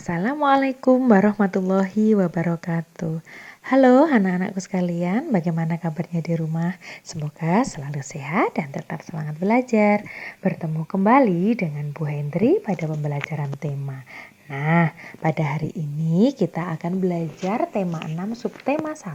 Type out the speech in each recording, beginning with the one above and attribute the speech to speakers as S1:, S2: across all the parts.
S1: Assalamualaikum warahmatullahi wabarakatuh. Halo anak-anakku sekalian, bagaimana kabarnya di rumah? Semoga selalu sehat dan tetap semangat belajar. Bertemu kembali dengan Bu Hendri pada pembelajaran tema. Nah, pada hari ini kita akan belajar tema 6 subtema 1,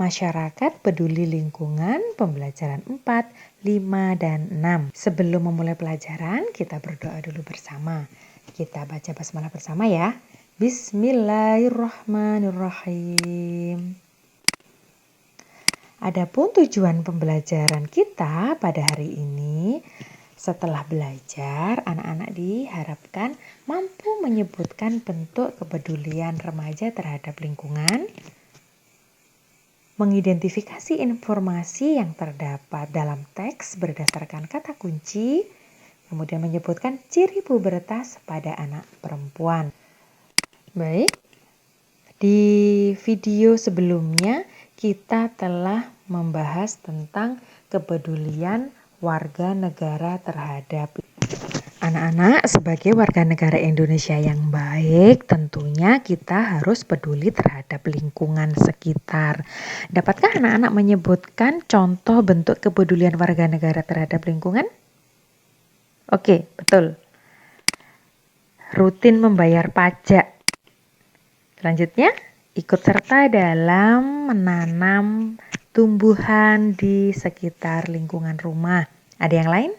S1: Masyarakat Peduli Lingkungan, pembelajaran 4, 5, dan 6. Sebelum memulai pelajaran, kita berdoa dulu bersama. Kita baca basmalah bersama ya. Bismillahirrahmanirrahim. Adapun tujuan pembelajaran kita pada hari ini, setelah belajar, anak-anak diharapkan mampu menyebutkan bentuk kepedulian remaja terhadap lingkungan, mengidentifikasi informasi yang terdapat dalam teks berdasarkan kata kunci, kemudian menyebutkan ciri pubertas pada anak perempuan. Baik, di video sebelumnya kita telah membahas tentang kepedulian warga negara terhadap anak-anak. Sebagai warga negara Indonesia yang baik, tentunya kita harus peduli terhadap lingkungan sekitar. Dapatkah anak-anak menyebutkan contoh bentuk kepedulian warga negara terhadap lingkungan? Oke, betul. Rutin membayar pajak. Selanjutnya, ikut serta dalam menanam tumbuhan di sekitar lingkungan rumah. Ada yang lain?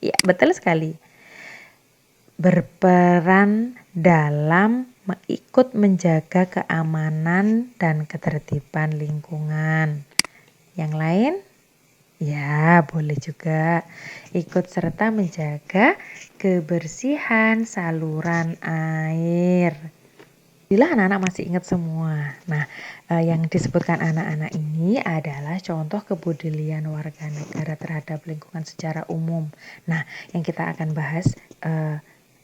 S1: Ya, betul sekali. Berperan dalam ikut menjaga keamanan dan ketertiban lingkungan. Yang lain? Ya, boleh juga ikut serta menjaga kebersihan saluran air. Bila anak-anak masih ingat semua. Nah, yang disebutkan anak-anak ini adalah contoh kepedulian warga negara terhadap lingkungan secara umum. Nah, yang kita akan bahas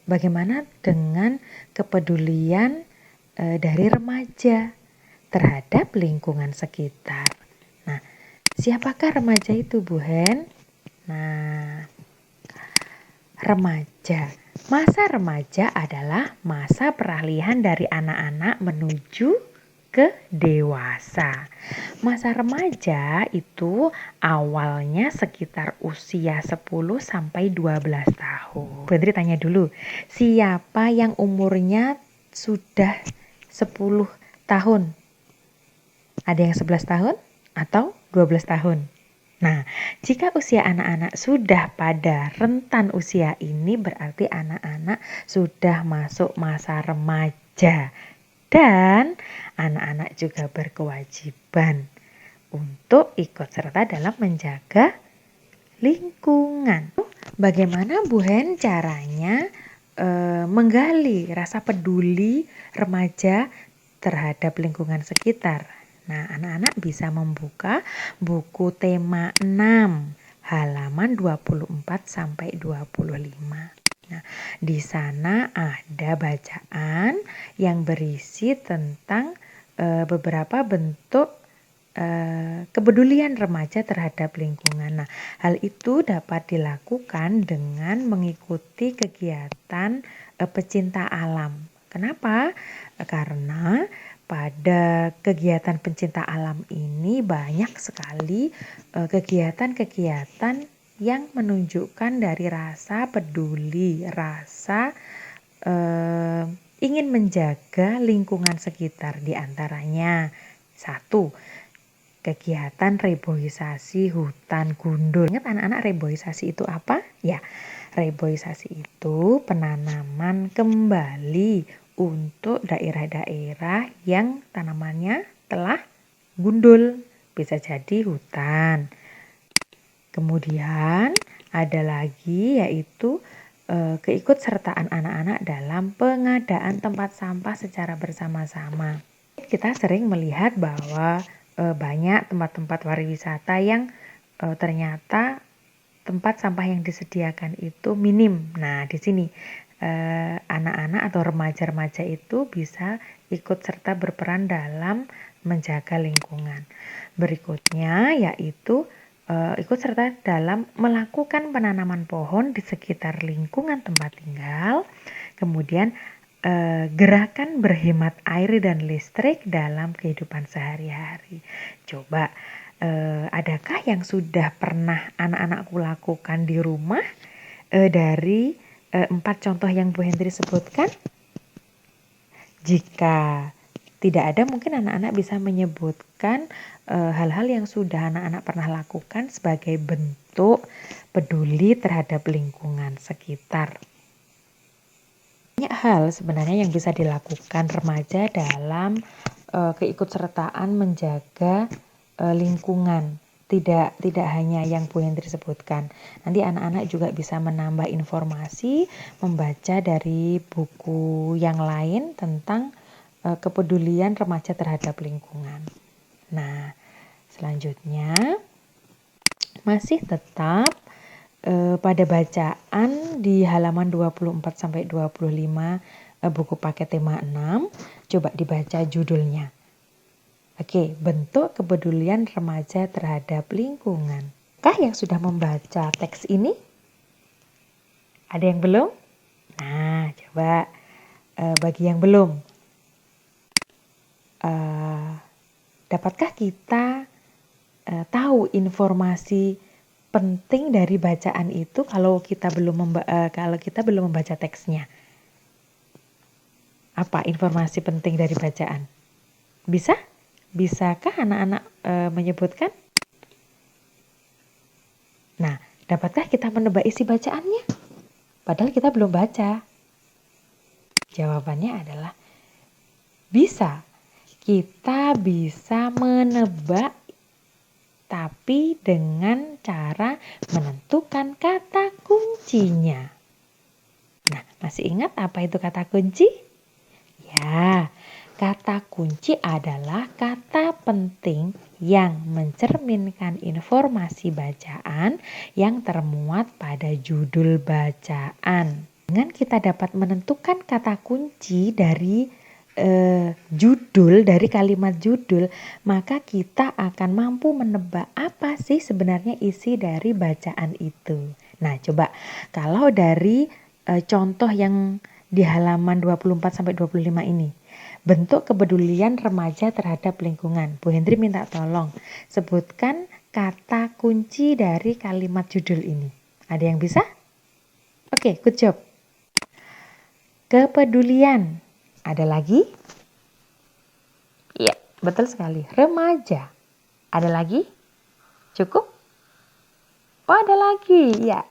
S1: bagaimana dengan kepedulian dari remaja terhadap lingkungan sekitar. Nah, siapakah remaja itu, Bu Hen? Nah, remaja. Masa remaja adalah masa peralihan dari anak-anak menuju ke dewasa. Masa remaja itu awalnya sekitar usia 10 sampai 12 tahun. Bu Hendri tanya dulu, siapa yang umurnya sudah 10 tahun? Ada yang 11 tahun atau 12 tahun? Nah, jika usia anak-anak sudah pada rentan usia ini, berarti anak-anak sudah masuk masa remaja. Dan anak-anak juga berkewajiban untuk ikut serta dalam menjaga lingkungan. Bagaimana Bu Hen caranya menggali rasa peduli remaja terhadap lingkungan sekitar? Nah, anak-anak bisa membuka buku tema 6 halaman 24 sampai 25. Nah, di sana ada bacaan yang berisi tentang beberapa bentuk kepedulian remaja terhadap lingkungan. Nah, hal itu dapat dilakukan dengan mengikuti kegiatan pecinta alam. Kenapa? Karena pada kegiatan pencinta alam ini banyak sekali kegiatan-kegiatan yang menunjukkan dari rasa peduli, rasa ingin menjaga lingkungan sekitar. Di antaranya 1, kegiatan reboisasi hutan gundul. Ingat anak-anak, reboisasi itu apa? Ya, reboisasi itu penanaman kembali untuk daerah-daerah yang tanamannya telah gundul, bisa jadi hutan. Kemudian ada lagi yaitu keikutsertaan anak-anak dalam pengadaan tempat sampah secara bersama-sama. Kita sering melihat bahwa banyak tempat-tempat pariwisata yang ternyata tempat sampah yang disediakan itu minim. Nah, di sini anak-anak atau remaja-remaja itu bisa ikut serta berperan dalam menjaga lingkungan. Berikutnya yaitu ikut serta dalam melakukan penanaman pohon di sekitar lingkungan tempat tinggal. Kemudian gerakan berhemat air dan listrik dalam kehidupan sehari-hari. Coba, adakah yang sudah pernah anak-anakku lakukan di rumah dari 4 contoh yang Bu Hendri sebutkan? Jika tidak ada, mungkin anak-anak bisa menyebutkan hal-hal yang sudah anak-anak pernah lakukan sebagai bentuk peduli terhadap lingkungan sekitar. Banyak hal sebenarnya yang bisa dilakukan remaja dalam keikutsertaan menjaga lingkungan. Tidak hanya yang Bu Hendri sebutkan. Nanti anak-anak juga bisa menambah informasi, membaca dari buku yang lain tentang kepedulian remaja terhadap lingkungan. Nah, selanjutnya masih tetap pada bacaan di halaman 24 sampai 25 buku paket tema 6, coba dibaca judulnya. Oke, bentuk kepedulian remaja terhadap lingkungan. Kah yang sudah membaca teks ini? Ada yang belum? Nah, coba bagi yang belum. Dapatkah kita tahu informasi penting dari bacaan itu kalau kita belum membaca teksnya? Apa informasi penting dari bacaan? Bisa? Bisakah anak-anak menyebutkan? Nah, dapatkah kita menebak isi bacaannya? Padahal kita belum baca. Jawabannya adalah bisa. Kita bisa menebak, tapi dengan cara menentukan kata kuncinya. Nah, masih ingat apa itu kata kunci? Ya, kata kunci adalah kata penting yang mencerminkan informasi bacaan yang termuat pada judul bacaan. Dengan kita dapat menentukan kata kunci dari dari kalimat judul, maka kita akan mampu menebak apa sih sebenarnya isi dari bacaan itu. Nah, coba kalau dari contoh yang di halaman 24 sampai 25 ini. Bentuk kepedulian remaja terhadap lingkungan. Bu Hendri minta tolong sebutkan kata kunci dari kalimat judul ini. Ada yang bisa? Oke, good job. Kepedulian. Ada lagi? Iya, betul sekali. Remaja. Ada lagi? Cukup? Oh, ada lagi. Ya,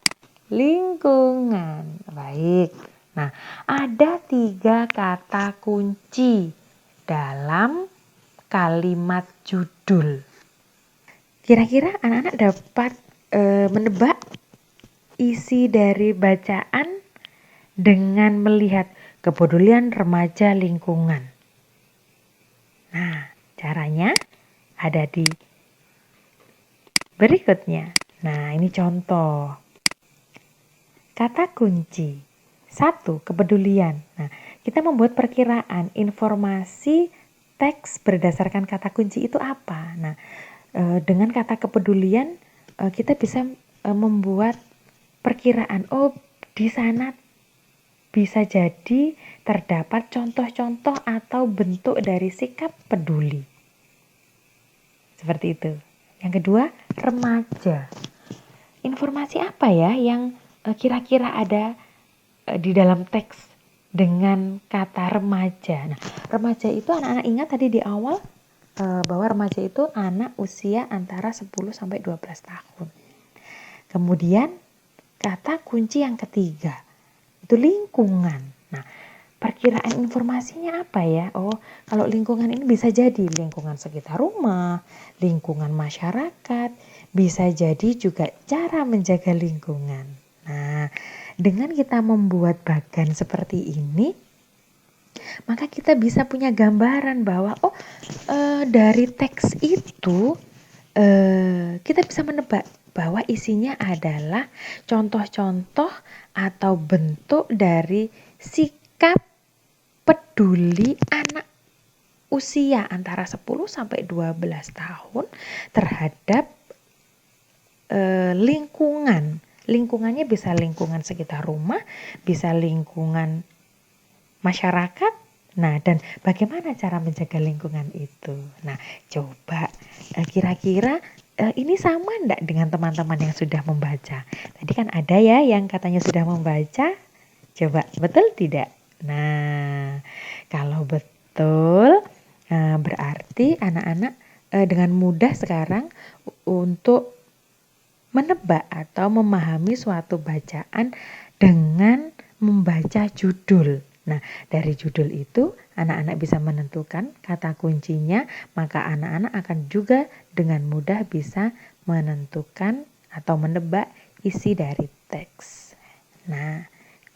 S1: lingkungan. Baik. Nah, ada 3 kata kunci dalam kalimat judul. Kira-kira anak-anak dapat menebak isi dari bacaan dengan melihat kepedulian remaja lingkungan. Nah, caranya ada di berikutnya. Nah, ini contoh. Kata kunci. 1. Kepedulian. Nah, kita membuat perkiraan informasi teks berdasarkan kata kunci itu apa. Nah, dengan kata kepedulian kita bisa membuat perkiraan. Oh, di sana bisa jadi terdapat contoh-contoh atau bentuk dari sikap peduli. Seperti itu. Yang kedua, remaja. Informasi apa ya yang kira-kira ada di dalam teks dengan kata remaja. Nah, remaja itu anak-anak ingat tadi di awal bahwa remaja itu anak usia antara 10 sampai 12 tahun. Kemudian kata kunci yang ketiga itu lingkungan. Nah, perkiraan informasinya apa ya? Oh, kalau lingkungan ini bisa jadi lingkungan sekitar rumah, lingkungan masyarakat, bisa jadi juga cara menjaga lingkungan. Nah, dengan kita membuat bagan seperti ini, maka kita bisa punya gambaran bahwa dari teks itu kita bisa menebak bahwa isinya adalah contoh-contoh atau bentuk dari sikap peduli anak usia antara 10 sampai 12 tahun terhadap lingkungan. Lingkungannya bisa lingkungan sekitar rumah, bisa lingkungan masyarakat. Nah, dan bagaimana cara menjaga lingkungan itu? Nah, coba kira-kira ini sama enggak dengan teman-teman yang sudah membaca? Tadi kan ada ya yang katanya sudah membaca. Coba, betul tidak? Nah, kalau betul, berarti anak-anak dengan mudah sekarang untuk menebak atau memahami suatu bacaan dengan membaca judul. Nah, dari judul itu anak-anak bisa menentukan kata kuncinya, maka anak-anak akan juga dengan mudah bisa menentukan atau menebak isi dari teks. Nah,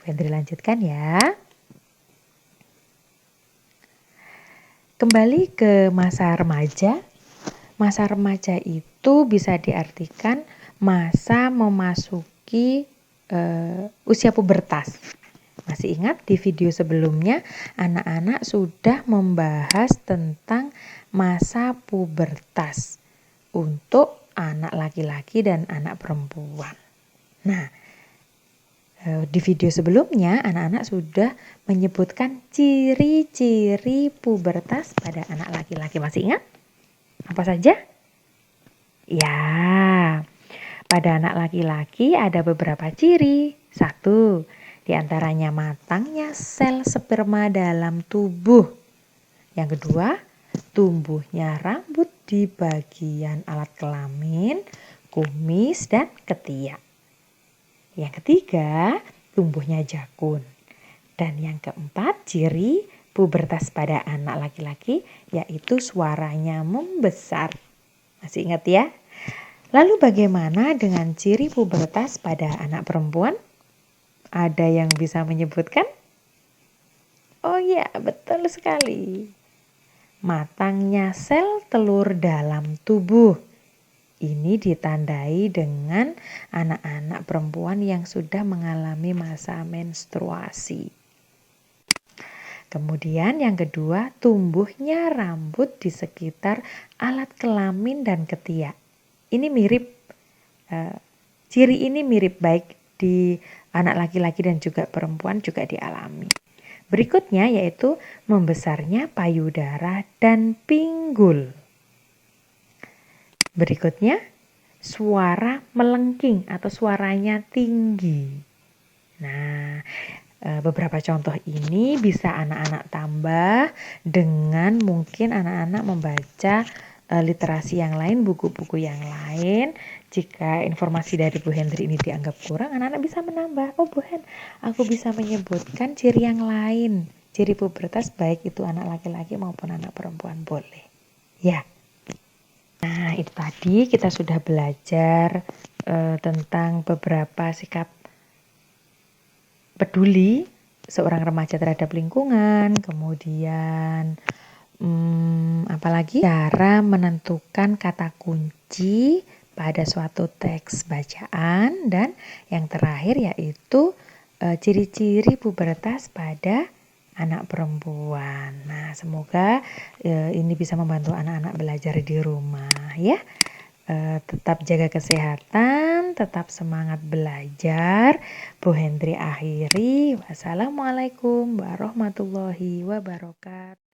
S1: Fendri lanjutkan ya. Kembali ke masa remaja. Masa remaja itu bisa diartikan masa memasuki usia pubertas. Masih ingat di video sebelumnya anak-anak sudah membahas tentang masa pubertas untuk anak laki-laki dan anak perempuan. Nah, di video sebelumnya anak-anak sudah menyebutkan ciri-ciri pubertas pada anak laki-laki. Masih ingat? Apa saja? Ya, pada anak laki-laki ada beberapa ciri. Satu, di antaranya matangnya sel sperma dalam tubuh. Yang kedua, tumbuhnya rambut di bagian alat kelamin, kumis, dan ketiak. Yang ketiga, tumbuhnya jakun. Dan yang keempat, ciri pubertas pada anak laki-laki yaitu suaranya membesar. Masih ingat ya? Lalu bagaimana dengan ciri pubertas pada anak perempuan? Ada yang bisa menyebutkan? Oh ya, betul sekali. Matangnya sel telur dalam tubuh. Ini ditandai dengan anak-anak perempuan yang sudah mengalami masa menstruasi. Kemudian yang kedua, tumbuhnya rambut di sekitar alat kelamin dan ketiak. Ini mirip, ciri ini mirip baik di anak laki-laki dan juga perempuan juga dialami. Berikutnya yaitu membesarnya payudara dan pinggul. Berikutnya, suara melengking atau suaranya tinggi. Nah, beberapa contoh ini bisa anak-anak tambah dengan mungkin anak-anak membaca literasi yang lain, buku-buku yang lain. Jika informasi dari Bu Hendri ini dianggap kurang, anak-anak bisa menambah. Oh Bu Hen, aku bisa menyebutkan ciri yang lain. Ciri pubertas baik itu anak laki-laki maupun anak perempuan boleh. Ya. Nah, itu tadi kita sudah belajar tentang beberapa sikap peduli seorang remaja terhadap lingkungan, kemudian apalagi cara menentukan kata kunci pada suatu teks bacaan, dan yang terakhir yaitu ciri-ciri pubertas pada anak perempuan. Nah, semoga ini bisa membantu anak-anak belajar di rumah ya. Tetap jaga kesehatan, tetap semangat belajar. Bu Hendri akhiri. Wassalamualaikum warahmatullahi wabarakatuh.